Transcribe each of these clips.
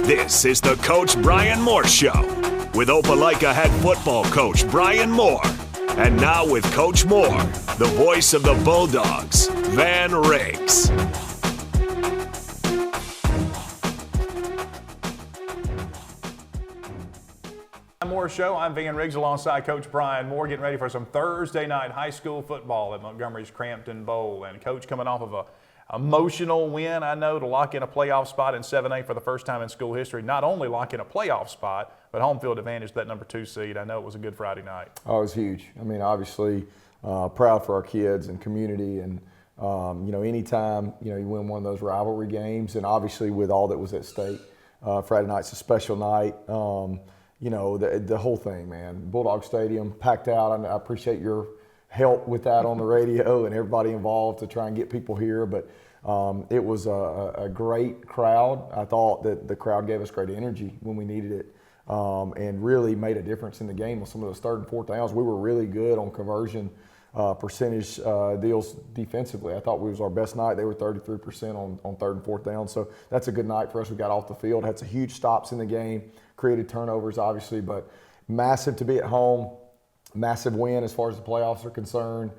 This is the Coach Bryan Moore Show with Opelika head football coach Bryan Moore. And now with Coach Moore, the voice of the Bulldogs, Van Riggs. Moore Show. I'm Van Riggs alongside Coach Bryan Moore, getting ready for some Thursday night high school football at Montgomery's Crampton Bowl. And Coach coming off of a emotional win, I know, to lock in a playoff spot in 7A for the first time in school history. Not only lock in a playoff spot, but home field advantage that number 2 seed. I know it was a good Friday night. Oh, it was huge. I mean, obviously proud for our kids and community, and anytime you win one of those rivalry games, and obviously with all that was at stake, Friday night's a special night. The whole thing, man. Bulldog Stadium packed out. I appreciate your help with that on the radio and everybody involved to try and get people here. But it was a great crowd. I thought that the crowd gave us great energy when we needed it, and really made a difference in the game on some of those third and fourth downs. We were really good on conversion percentage deals defensively. I thought we was our best night. They were 33% on third and fourth down. So that's a good night for us. We got off the field, had some huge stops in the game, created turnovers obviously, but massive to be at home, massive win as far as the playoffs are concerned.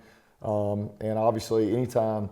And obviously anytime,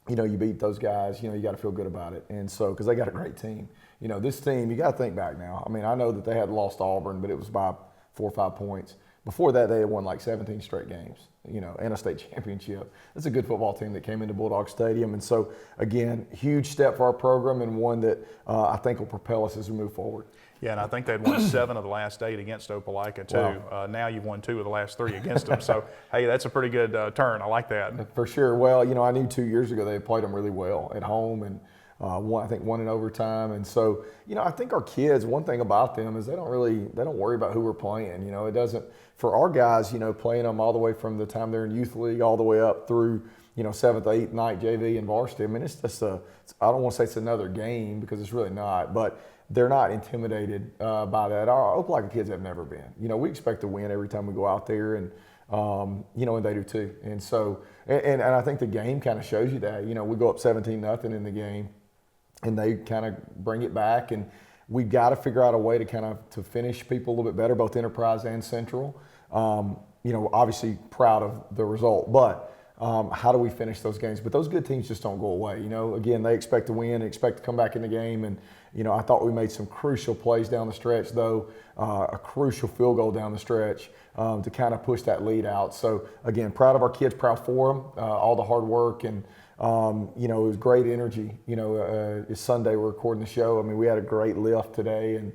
you beat those guys, you got to feel good about it. And so, because they got a great team. This team, you got to think back now. I mean, I know that they had lost to Auburn, but it was by 4 or 5 points. Before that, they had won like 17 straight games, and a state championship. It's a good football team that came into Bulldog Stadium. And so, again, huge step for our program, and one that I think will propel us as we move forward. Yeah, and I think they'd won 7 of the last 8 against Opelika, too. Wow. Now you've won 2 of the last 3 against them. So, hey, that's a pretty good turn. I like that. For sure. Well, I knew 2 years ago they played them really well at home, and one in overtime. And so, I think our kids, one thing about them is they don't worry about who we're playing. It doesn't, for our guys, playing them all the way from the time they're in youth league all the way up through, 7th, 8th, 9th JV and varsity. I mean, it's just I don't want to say it's another game, because it's really not, but they're not intimidated by that. Our Opelika kids have never been. We expect to win every time we go out there, and and they do too. And so, and I think the game kind of shows you that. We go up 17-0 in the game, and they kind of bring it back, and we've got to figure out a way to finish people a little bit better, both Enterprise and Central. Obviously proud of the result, but how do we finish those games? But those good teams just don't go away. Again, they expect to win, expect to come back in the game, and I thought we made some crucial plays down the stretch, though, a crucial field goal down the stretch to kind of push that lead out. So again, proud of our kids, proud for them, all the hard work, and it was great energy. It's Sunday, we're recording the show. I mean, we had a great lift today, and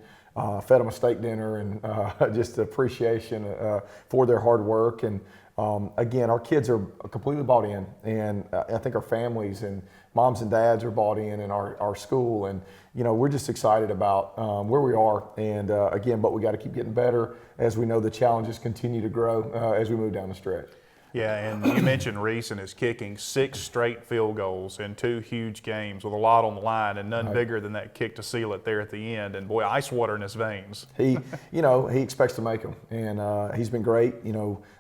fed them a steak dinner, and just appreciation for their hard work. And again, our kids are completely bought in, and I think our families and moms and dads are bought in our school, and we're just excited about where we are. And again, but we got to keep getting better as we know the challenges continue to grow as we move down the stretch. Yeah, and you mentioned Reese and his kicking 6 straight field goals in 2 huge games with a lot on the line, and none bigger than that kick to seal it there at the end. And boy, ice water in his veins. He expects to make them, and he's been great.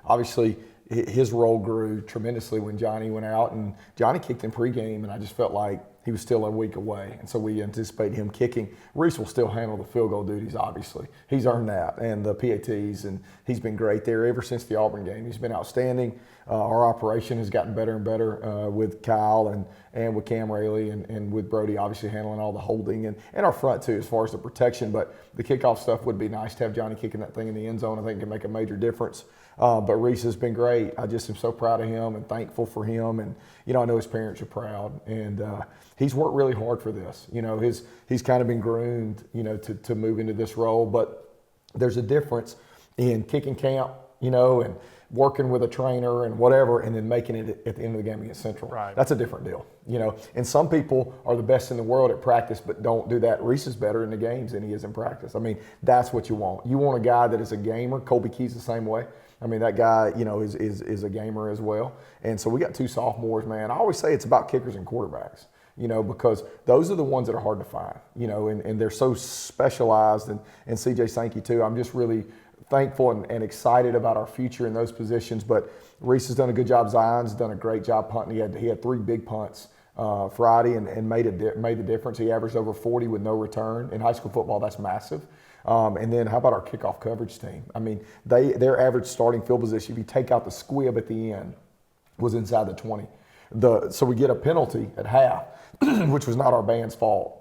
Obviously his role grew tremendously when Johnny went out, and Johnny kicked in pregame, and I just felt like he was still a week away, and so we anticipate him kicking. Reese will still handle the field goal duties, obviously. He's earned that, and the PATs, and he's been great there ever since the Auburn game. He's been outstanding. Our operation has gotten better and better with Kyle and with Cam Rayleigh, and with Brody obviously handling all the holding, and our front too as far as the protection. But the kickoff stuff would be nice to have Johnny kicking that thing in the end zone. I think it can make a major difference. But Reese has been great. I just am so proud of him and thankful for him. And, I know his parents are proud. And he's worked really hard for this. He's kind of been groomed, to move into this role. But there's a difference in kicking camp, and working with a trainer and whatever, and then making it at the end of the game against Central. Right. That's a different deal, And some people are the best in the world at practice, but don't do that. Reese is better in the games than he is in practice. I mean, that's what you want. You want a guy that is a gamer. Colby Key's the same way. I mean, that guy, is a gamer as well. And so we got 2 sophomores, man. I always say it's about kickers and quarterbacks, because those are the ones that are hard to find, and they're so specialized. And CJ Sankey too. I'm just really thankful and excited about our future in those positions. But Reese has done a good job. Zion's done a great job punting. He had 3 big punts Friday and made the difference. He averaged over 40 with no return. In high school football, that's massive. And then how about our kickoff coverage team? I mean, their average starting field position, if you take out the squib at the end, was inside the 20. So we get a penalty at half, which was not our band's fault.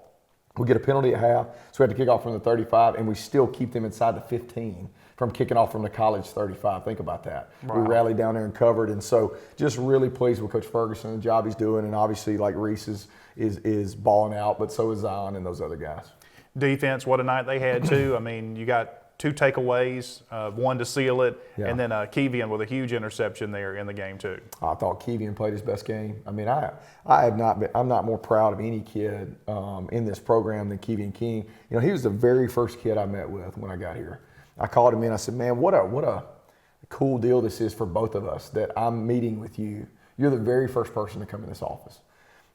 We get a penalty at half, so we had to kick off from the 35, and we still keep them inside the 15 from kicking off from the college 35. Think about that. Wow. We rallied down there and covered, and so just really pleased with Coach Ferguson and the job he's doing, and obviously like Reese is balling out, but so is Zion and those other guys. Defense, what a night they had too. I mean, you got 2 takeaways, one to seal it, and then Keevian with a huge interception there in the game too. I thought Keevian played his best game. I mean, I'm not more proud of any kid in this program than Keevian King. You know, he was the very first kid I met with when I got here. I called him in. I said, "Man, what a cool deal this is for both of us that I'm meeting with you. You're the very first person to come in this office."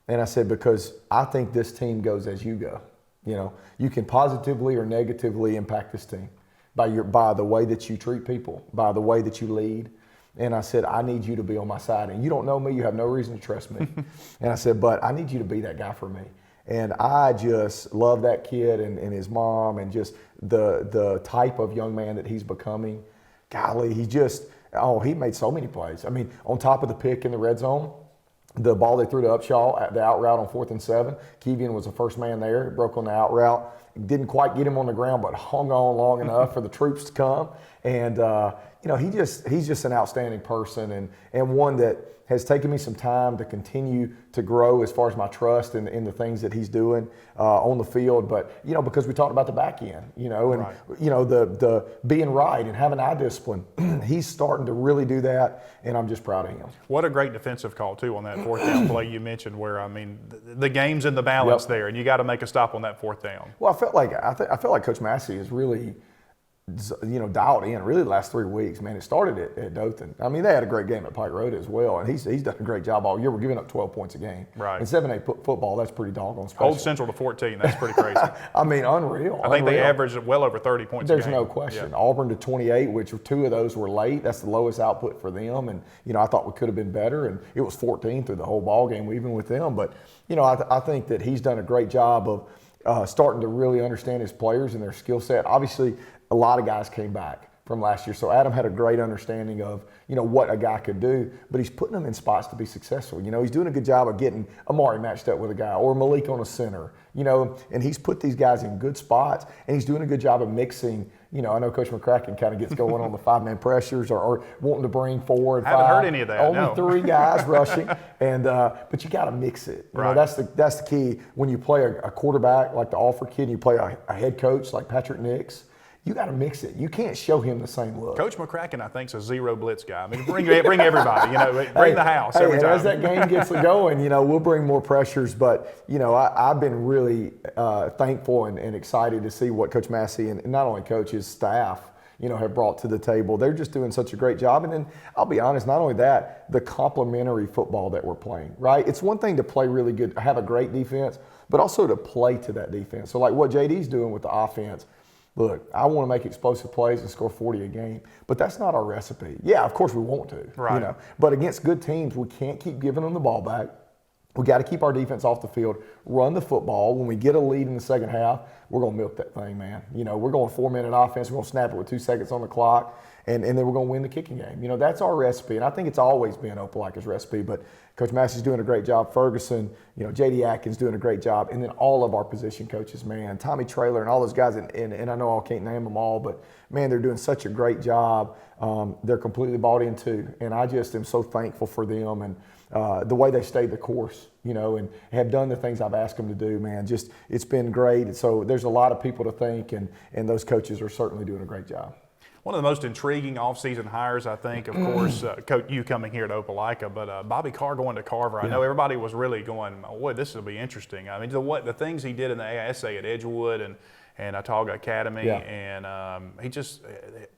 And I said, "Because I think this team goes as you go. You know, you can positively or negatively impact this team by the way that you treat people, by the way that you lead." And I said, "I need you to be on my side. And you don't know me, you have no reason to trust me." And I said, "But I need you to be that guy for me." And I just love that kid and his mom and just the type of young man that he's becoming. Golly, he made so many plays. I mean, on top of the pick in the red zone, the ball they threw to Upshaw at the out route on 4th and 7, Keevian was the first man there. He broke on the out route. Didn't quite get him on the ground, but hung on long enough for the troops to come. And, you know, he's just an outstanding person and one that has taken me some time to continue to grow as far as my trust in the things that he's doing on the field. But, you know, because we talked about the back end, you know, and, right. You know, the being right and having eye discipline, he's starting to really do that, and I'm just proud of him. What a great defensive call, too, on that 4th down play you mentioned where, I mean, the game's in the balance there, and you got to make a stop on that 4th down. Well, I felt like Coach Massey is really, you know, dialed in really the last 3 weeks. Man, it started at Dothan. I mean, they had a great game at Pike Road as well, and he's done a great job all year. We're giving up 12 points a game. Right. In 7A football, that's pretty doggone special. Hold Central to 14. That's pretty crazy. I mean, unreal. I think they averaged well over 30 points a game. There's no question. Yeah. Auburn to 28, which 2 of those were late. That's the lowest output for them. And, you know, I thought we could have been better. And it was 14 through the whole ball game, even with them. But, you know, I think that he's done a great job of starting to really understand his players and their skill set. Obviously, a lot of guys came back from last year. So Adam had a great understanding of, you know, what a guy could do, but he's putting them in spots to be successful. You know, he's doing a good job of getting Amari matched up with a guy or Malik on a center, you know, and he's put these guys in good spots, and he's doing a good job of mixing. You know, I know Coach McCracken kind of gets going on the 5-man pressures or wanting to bring forward. I haven't heard any of that. Only 3 guys rushing, and but you got to mix it. You know, that's the key when you play a quarterback like the Alford kid, and you play a head coach like Patrick Nix. You got to mix it. You can't show him the same look. Coach McCracken, I think, is a zero blitz guy. I mean, bring everybody. You know, bring the house every time. As that game gets going, you know, we'll bring more pressures. But you know, I've been really thankful and excited to see what Coach Massey and not only Coach, his staff, you know, have brought to the table. They're just doing such a great job. And then I'll be honest, not only that, the complementary football that we're playing. Right? It's one thing to play really good, have a great defense, but also to play to that defense. So like what JD's doing with the offense. Look, I want to make explosive plays and score 40 a game, but that's not our recipe. Yeah, of course we want to, right. You know, but against good teams, we can't keep giving them the ball back. We got to keep our defense off the field, run the football. When we get a lead in the second half, we're going to milk that thing, man. You know, we're going 4-minute offense. We're going to snap it with 2 seconds on the clock, and then we're going to win the kicking game. You know, that's our recipe, and I think it's always been Opelika's recipe, but Coach Massey's doing a great job. Ferguson, you know, J.D. Atkins doing a great job, and then all of our position coaches, man, Tommy Traylor and all those guys, and I know I can't name them all, but, man, they're doing such a great job. They're completely bought into, and I just am so thankful for them and the way they stayed the course, you know, and have done the things I've asked them to do, man. Just, it's been great. And so there's a lot of people to thank, and those coaches are certainly doing a great job. One of the most intriguing offseason hires, I think, of course, Coach, you coming here to Opelika, but Bobby Carr going to Carver. I know everybody was really going, boy, this will be interesting. I mean, the things he did in the ASA at Edgewood and Autauga Academy, and he just,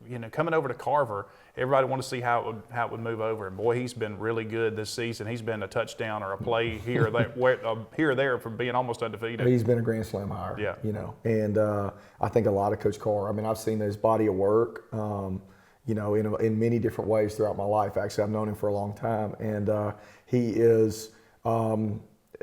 you know, coming over to Carver, everybody wanted to see how it would move over. And boy, he's been really good this season. He's been a touchdown or a play here or there from being almost undefeated. He's been a Grand Slam hire, you know. And I think a lot of Coach Carr. I mean, I've seen his body of work, you know, in many different ways throughout my life. Actually, I've known him for a long time, and he is.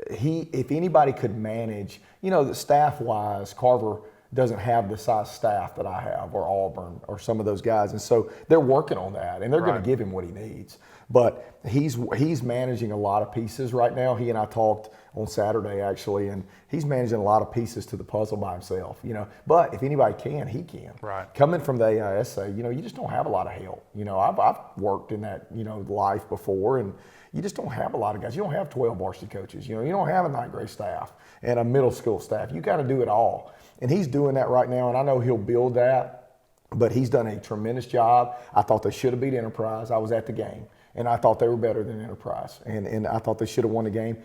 if anybody could manage, the staff-wise, Carver doesn't have the size staff that I have, or Auburn, or some of those guys, and so they're working on that, and they're going to give him what he needs. But he's managing a lot of pieces right now. He and I talked on Saturday actually, and he's managing a lot of pieces to the puzzle by himself. But if anybody can, he can. Right. Coming from the AISA, you just don't have a lot of help. I've worked in that life before, and you just don't have a lot of guys. You don't have 12 varsity coaches. You don't have a ninth grade staff and a middle school staff. You got to do it all. And he's doing that right now, and I know he'll build that, but he's done a tremendous job. I thought they should have beat Enterprise. I was at the game, and I thought they were better than Enterprise, and I thought they should have won the game.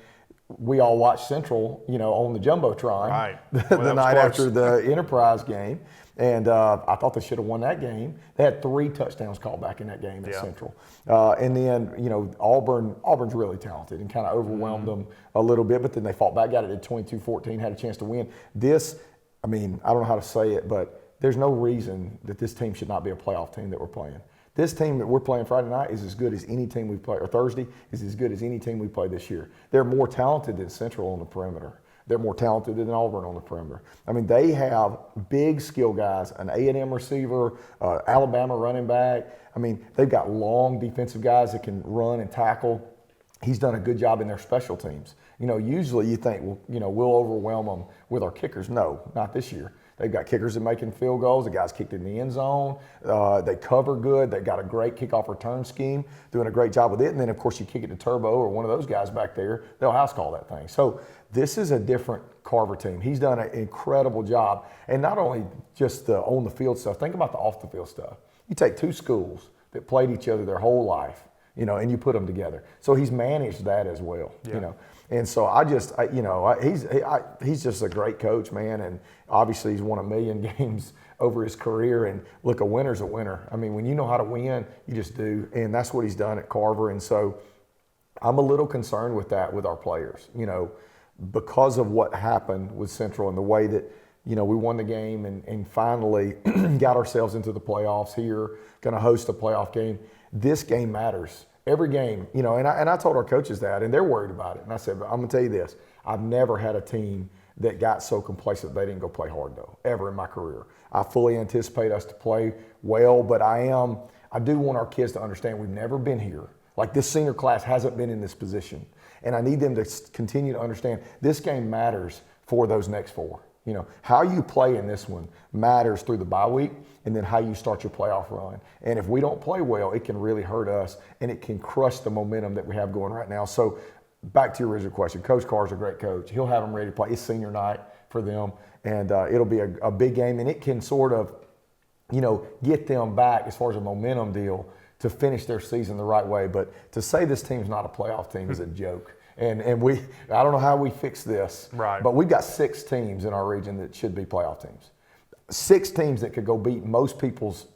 We all watched Central, on the Jumbotron the night after the Enterprise game, and I thought they should have won that game. They had 3 touchdowns called back in that game at Central. And then, Auburn's really talented and kind of overwhelmed them a little bit, but then they fought back, got it at 22-14, had a chance to win. I don't know how to say it, but there's no reason that this team should not be a playoff team that we're playing. This team that we're playing Friday night is as good as any team we play, or Thursday is as good as any team we play this year. They're more talented than Central on the perimeter. They're more talented than Auburn on the perimeter. They have big skill guys, an A&M receiver, Alabama running back. They've got long defensive guys that can run and tackle. He's done a good job in their special teams. Usually you think, we'll overwhelm them with our kickers. No, not this year. They've got kickers that making field goals. The guys kicked in the end zone. They cover good. They've got a great kickoff return scheme, doing a great job with it. And then, of course, you kick it to Turbo or one of those guys back there, they'll house call that thing. So this is a different Carver team. He's done an incredible job. And not only just the on-the-field stuff. Think about the off-the-field stuff. You take 2 schools that played each other their whole life, and you put them together. So he's managed that as well, And so he's just a great coach, man. And obviously he's won 1 million games over his career. And look, a winner's a winner. When you know how to win, you just do. And that's what he's done at Carver. And so I'm a little concerned with that with our players, because of what happened with Central and the way that, we won the game and finally got ourselves into the playoffs here, going to host a playoff game. This game matters. Every game, and I told our coaches that, and they're worried about it. And I said, but I'm going to tell you this. I've never had a team that got so complacent they didn't go play hard, though, ever in my career. I fully anticipate us to play well, but I do want our kids to understand we've never been here. Like, this senior class hasn't been in this position. And I need them to continue to understand this game matters for those next 4. How you play in this one matters through the bye week, and then how you start your playoff run. And if we don't play well, it can really hurt us, and it can crush the momentum that we have going right now. So back to your original question, Coach Carr's a great coach. He'll have them ready to play. It's senior night for them, and it'll be a big game, and it can sort of, get them back as far as a momentum deal to finish their season the right way. But to say this team's not a playoff team is a joke. And I don't know how we fix this, right? But we've got 6 teams in our region that should be playoff teams. 6 teams that could go beat most people's,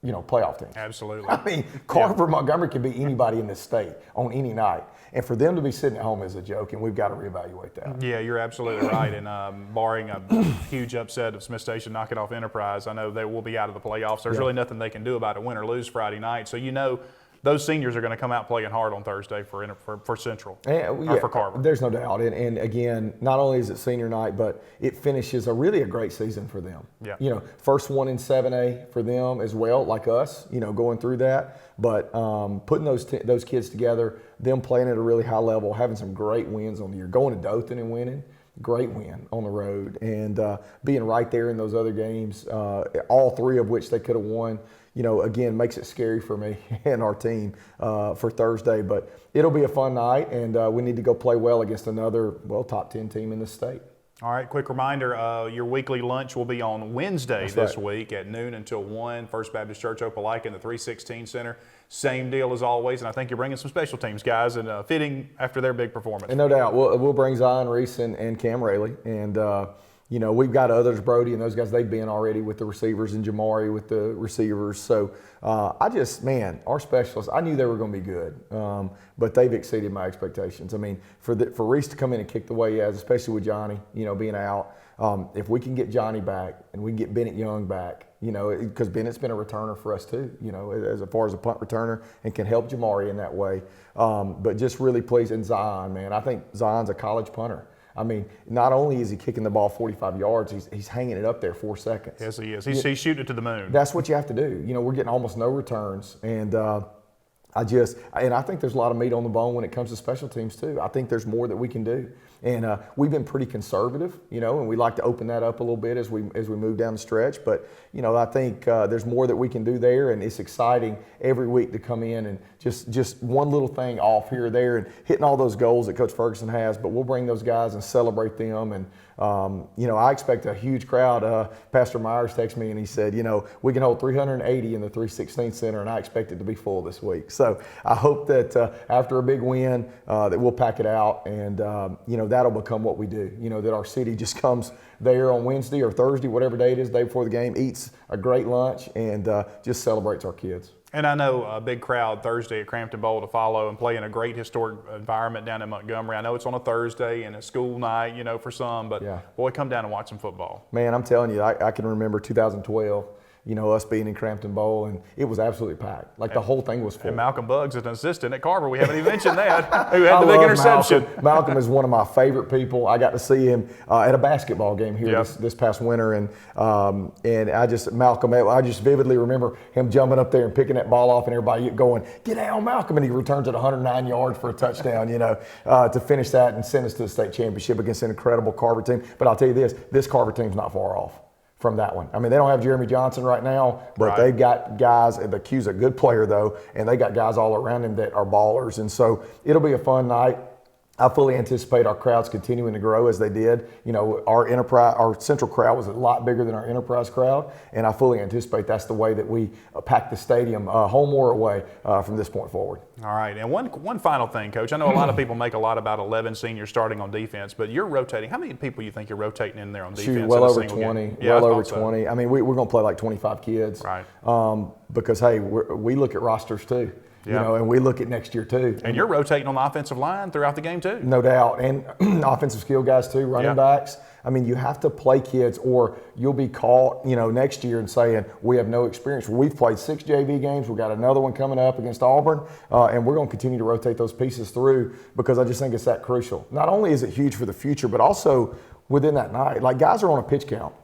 playoff teams. Absolutely. Carver, Montgomery could beat anybody in this state on any night. And for them to be sitting at home is a joke, and we've got to reevaluate that. Yeah, you're absolutely right. And barring a huge upset of Smith Station knocking off Enterprise, I know they will be out of the playoffs. There's really nothing they can do about it, win or lose Friday night. So those seniors are going to come out playing hard on Thursday for Central, or for Carver. There's no doubt. And again, not only is it senior night, but it finishes a great season for them. Yeah. First one in 7A for them as well, like us, going through that. But putting those kids together, them playing at a really high level, having some great wins on the year, going to Dothan and winning, great win on the road, and being right there in those other games, all 3 of which they could have won. Again, makes it scary for me and our team for Thursday. But it'll be a fun night, and we need to go play well against another, top 10 team in the state. All right, quick reminder, your weekly lunch will be on Wednesday this week at noon until 1, First Baptist Church, Opelika in the 316 Center. Same deal as always, and I think you're bringing some special teams guys, and fitting after their big performance. And no doubt, we'll bring Zion Reese and Cam Rayleigh, and we've got others, Brody and those guys, they've been already with the receivers, and Jamari with the receivers. So our specialists, I knew they were going to be good, but they've exceeded my expectations. For Reese to come in and kick the way he has, especially with Johnny, being out, if we can get Johnny back and we can get Bennett Young back, because Bennett's been a returner for us too, as far as a punt returner, and can help Jamari in that way. But just really pleased. And Zion, man, I think Zion's a college punter. I mean, not only is he kicking the ball 45 yards, he's hanging it up there 4 seconds. Yes, he is. He's shooting it to the moon. That's what you have to do. We're getting almost no returns, and I think there's a lot of meat on the bone when it comes to special teams too. I think there's more that we can do. And we've been pretty conservative, and we like to open that up a little bit as we move down the stretch. But, I think there's more that we can do there, and it's exciting every week to come in and just one little thing off here or there and hitting all those goals that Coach Ferguson has. But we'll bring those guys and celebrate them. And, I expect a huge crowd. Pastor Myers texted me and he said, we can hold 380 in the 316 Center, and I expect it to be full this week. So I hope that after a big win that we'll pack it out, and, that'll become what we do, that our city just comes there on Wednesday or Thursday, whatever day it is, day before the game, eats a great lunch, and just celebrates our kids. And I know a big crowd Thursday at Crampton Bowl to follow and play in a great historic environment down in Montgomery. I know it's on a Thursday and a school night, for some, but boy, come down and watch some football. Man, I'm telling you, I can remember 2012. Us being in Crampton Bowl, and it was absolutely packed. The whole thing was full. And Malcolm Buggs is an assistant at Carver. We haven't even mentioned that, who had the big interception. Malcolm is one of my favorite people. I got to see him at a basketball game here this past winter, and I just vividly remember him jumping up there and picking that ball off, and everybody going, "Get down, Malcolm!" And he returns it 109 yards for a touchdown. To finish that and send us to the state championship against an incredible Carver team. But I'll tell you this Carver team's not far off from that one. I mean, they don't have Jeremy Johnson right now, but they've got guys. The Q's a good player though, and they got guys all around him that are ballers. And so it'll be a fun night. I fully anticipate our crowds continuing to grow as they did. Our Central crowd was a lot bigger than our Enterprise crowd, and I fully anticipate that's the way that we pack the stadium, home or away, from this point forward. All right, and one final thing, Coach. I know a lot of people make a lot about 11 seniors starting on defense, but you're rotating. How many people you think you're rotating in there on defense? Shoot, well over 20. Well over 20. I mean, we're going to play like 25 kids. Right. Because, hey, we look at rosters too. And we look at next year too. And you're rotating on the offensive line throughout the game too. No doubt. And offensive skill guys too, running backs. I mean, you have to play kids or you'll be caught, next year and saying, we have no experience. We've played 6 JV games. We've got another one coming up against Auburn. And we're going to continue to rotate those pieces through because I just think it's that crucial. Not only is it huge for the future, but also within that night. Guys are on a pitch count.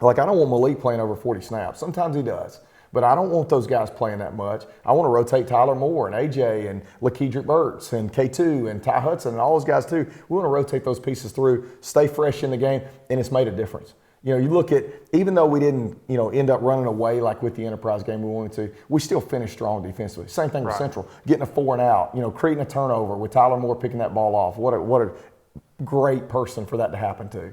I don't want Malik playing over 40 snaps. Sometimes he does. But I don't want those guys playing that much. I want to rotate Tyler Moore and AJ and LaKedrick Burks and K2 and Ty Hudson and all those guys too. We want to rotate those pieces through, stay fresh in the game, and it's made a difference. You look at, even though we didn't, end up running away like with the Enterprise game we wanted to, we still finished strong defensively. Same thing with Central, getting a 4 and out, creating a turnover with Tyler Moore picking that ball off. What a great person for that to happen to,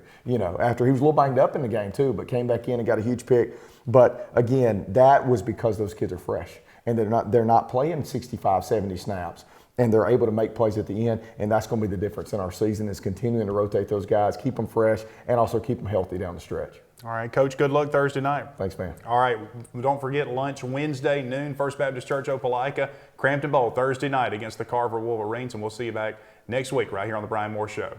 after he was a little banged up in the game too, but came back in and got a huge pick. But again, that was because those kids are fresh and they're not playing 65, 70 snaps, and they're able to make plays at the end, and that's going to be the difference in our season is continuing to rotate those guys, keep them fresh, and also keep them healthy down the stretch. All right, Coach, good luck Thursday night. Thanks, man. All right, don't forget lunch Wednesday, noon, First Baptist Church, Opelika, Crampton Bowl Thursday night against the Carver Wolverines, and we'll see you back next week right here on the Bryan Moore Show.